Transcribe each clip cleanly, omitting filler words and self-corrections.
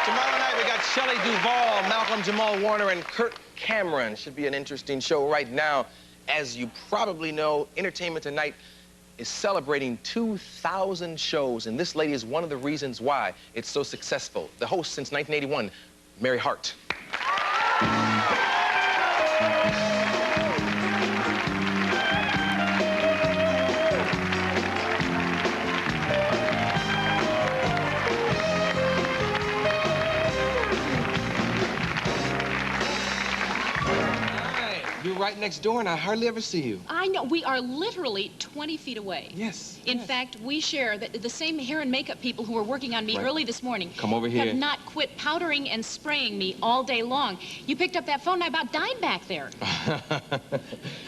Tomorrow night, we got Shelley Duvall, Malcolm Jamal Warner, and Kirk Cameron. Should be an interesting show. Right now, as you probably know, Entertainment Tonight is celebrating 2,000 shows, and this lady is one of the reasons why it's so successful. The host since 1981, Mary Hart. You're right next door, and I hardly ever see you. I know. We are literally 20 feet away. Yes. In fact, we share the same hair and makeup people who were working on me early this morning. Come over here. Have not quit powdering and spraying me all day long. You picked up that phone, and I about died back there.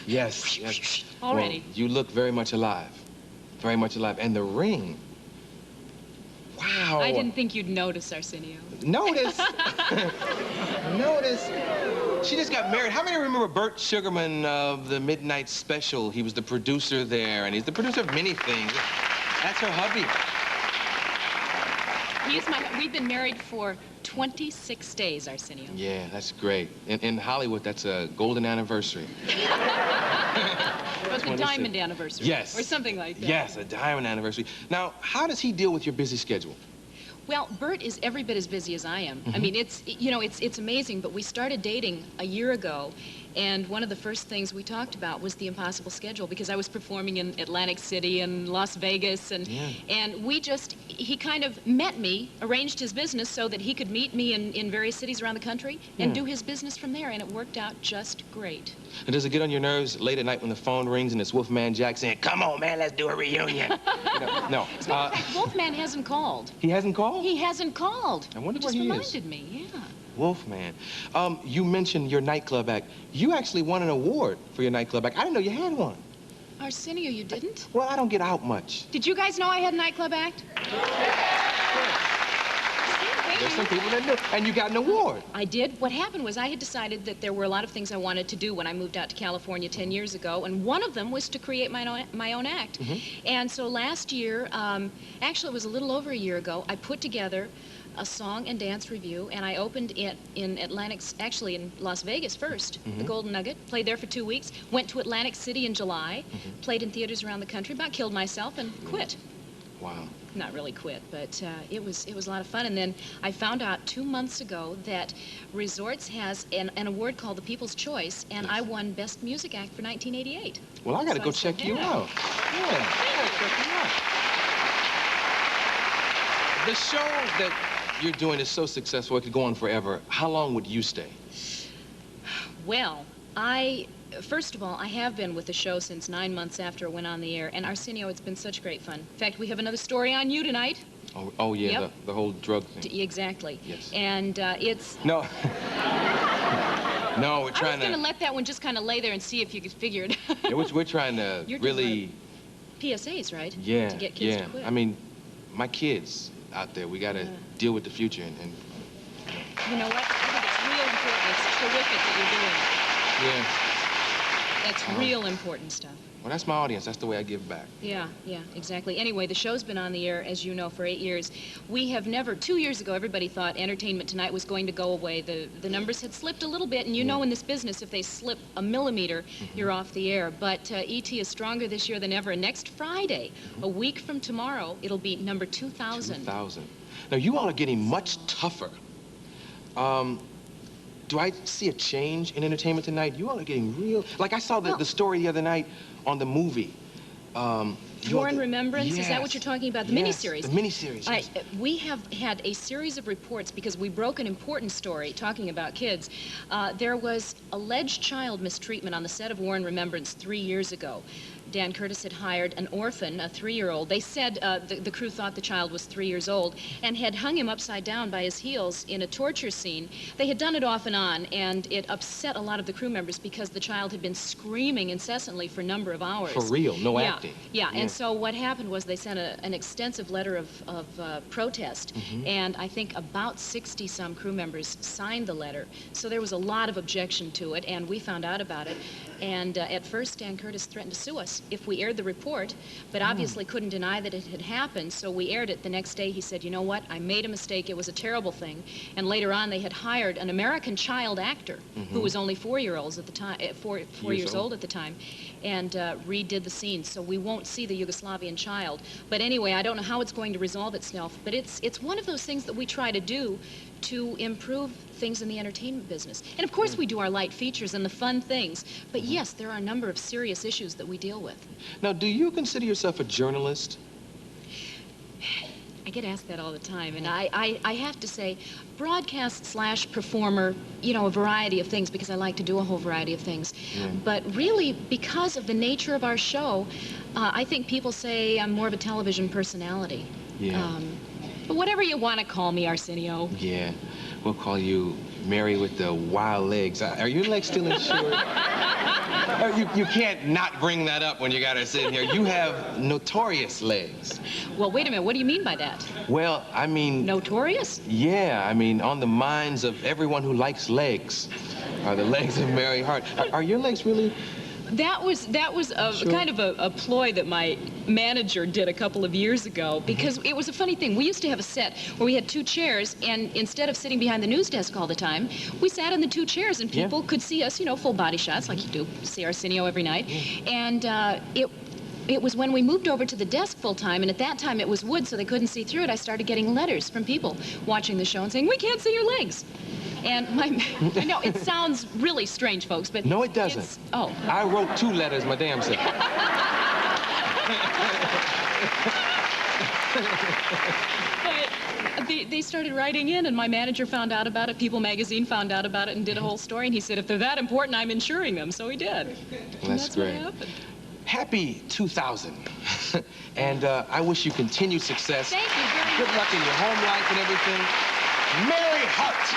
Yes, yes. Already. Well, you look very much alive. Very much alive. And the ring. Wow. I didn't think you'd notice, Arsenio. Notice? Notice? She just got married. How many remember Bert Sugarman of the Midnight Special? He was the producer there, and he's the producer of many things. That's her hubby. We've been married for 26 days, Arsenio. Yeah, that's great. In Hollywood, that's a golden anniversary. Or the diamond anniversary. Yes. Or something like that. Yes, a diamond anniversary. Now, how does he deal with your busy schedule? Well, Bert is every bit as busy as I am. I mean, it's amazing, but we started dating a year ago, and one of the first things we talked about was the impossible schedule, because I was performing in Atlantic City and Las Vegas, and he kind of met me, arranged his business so that he could meet me in various cities around the country and do his business from there, and it worked out just great. And does it get on your nerves late at night when the phone rings and it's Wolfman Jack saying, "Come on, man, let's do a reunion"? No. As a matter of fact, Wolfman hasn't called. He hasn't called? He hasn't called. I wonder It where just he reminded me, yeah. Wolfman. You mentioned your nightclub act. You actually won an award for your nightclub act. I didn't know you had one. Arsenio, you didn't? Well, I don't get out much. Did you guys know I had a nightclub act? There's some people that do. And you got an award. I did. What happened was I had decided that there were a lot of things I wanted to do when I moved out to California 10 years ago, and one of them was to create my own act. And so last year, actually it was a little over a year ago, I put together a song and dance review, and I opened it in actually in Las Vegas first, the Golden Nugget, played there for 2 weeks, went to Atlantic City in July, played in theaters around the country, about killed myself and quit. Wow. Not really quit, but it was a lot of fun. And then I found out 2 months ago that Resorts has an award called the People's Choice, and I won Best Music Act for 1988. Well, I got to go check you out. Yeah, I got to check you out. The show that you're doing is so successful, it could go on forever. How long would you stay? Well, first of all, I have been with the show since 9 months after it went on the air. And Arsenio, it's been such great fun. In fact, we have another story on you tonight. Oh yeah, the whole drug thing. Exactly. Yes. And it's... No. No, we're trying to... I was going to let that one just kind of lay there and see if you could figure it out. Yeah, we're trying to really... PSAs, right? Yeah, to get kids to quit. I mean, my kids out there, we got to deal with the future and... You know what? I think it's real important. It's terrific that you're doing it. Yeah. That's real important stuff. Well, that's my audience. That's the way I give back. Yeah, exactly. Anyway, the show's been on the air, as you know, for 8 years. We have never, 2 years ago, everybody thought Entertainment Tonight was going to go away. The numbers had slipped a little bit, and you know in this business, if they slip a millimeter, you're off the air. But E.T. is stronger this year than ever. And next Friday, a week from tomorrow, it'll be number 2,000. 2,000. Now, you all are getting much tougher. Do I see a change in Entertainment Tonight? You all are getting real... Like, I saw the story the other night on the movie. War in Remembrance? Yes. Is that what you're talking about? The miniseries? The miniseries, yes. We have had a series of reports because we broke an important story talking about kids. There was alleged child mistreatment on the set of War in Remembrance 3 years ago. Dan Curtis had hired an orphan, a 3-year-old. They said the crew thought the child was 3 years old and had hung him upside down by his heels in a torture scene. They had done it off and on, and it upset a lot of the crew members because the child had been screaming incessantly for a number of hours. For real, no acting. Yeah, and so what happened was they sent an extensive letter of protest, and I think about 60-some crew members signed the letter. So there was a lot of objection to it, and we found out about it. And at first, Dan Curtis threatened to sue us if we aired the report, but obviously couldn't deny that it had happened, so we aired it. The next day, he said, you know what, I made a mistake. It was a terrible thing. And later on, they had hired an American child actor who was only 4 years old at the time, four years old at the time, and redid the scenes. So we won't see the Yugoslavian child. But anyway, I don't know how it's going to resolve itself, but it's one of those things that we try to do to improve things in the entertainment business. And of course we do our light features and the fun things, but yes, there are a number of serious issues that we deal with. Now, do you consider yourself a journalist? I get asked that all the time, and I have to say, broadcast/performer, you know, a variety of things, because I like to do a whole variety of things. But really, because of the nature of our show, I think people say I'm more of a television personality. But whatever you want to call me, Arsenio. Yeah, we'll call you Mary with the wild legs. Are your legs still insured? You can't not bring that up when you got her sitting here. You have notorious legs. Well, wait a minute. What do you mean by that? Well, I mean... Notorious? Yeah, I mean, on the minds of everyone who likes legs are the legs of Mary Hart. Are your legs really... That was kind of a ploy that my manager did a couple of years ago, because it was a funny thing. We used to have a set where we had 2 chairs, and instead of sitting behind the news desk all the time, we sat in the 2 chairs, and people could see us, you know, full body shots like you do see Arsenio every night. And it was when we moved over to the desk full time, and at that time it was wood, so they couldn't see through it. I started getting letters from people watching the show and saying, "We can't see your legs." And I know it sounds really strange, folks, but no, it doesn't. Oh, I wrote 2 letters my damn self. But they started writing in, and my manager found out about it. People magazine found out about it and did a whole story. And he said, if they're that important, I'm insuring them. So he did. Well, that's great. What happened. Happy 2000. And I wish you continued success. Thank you very much. Good luck in your home life and everything. Mary Hart.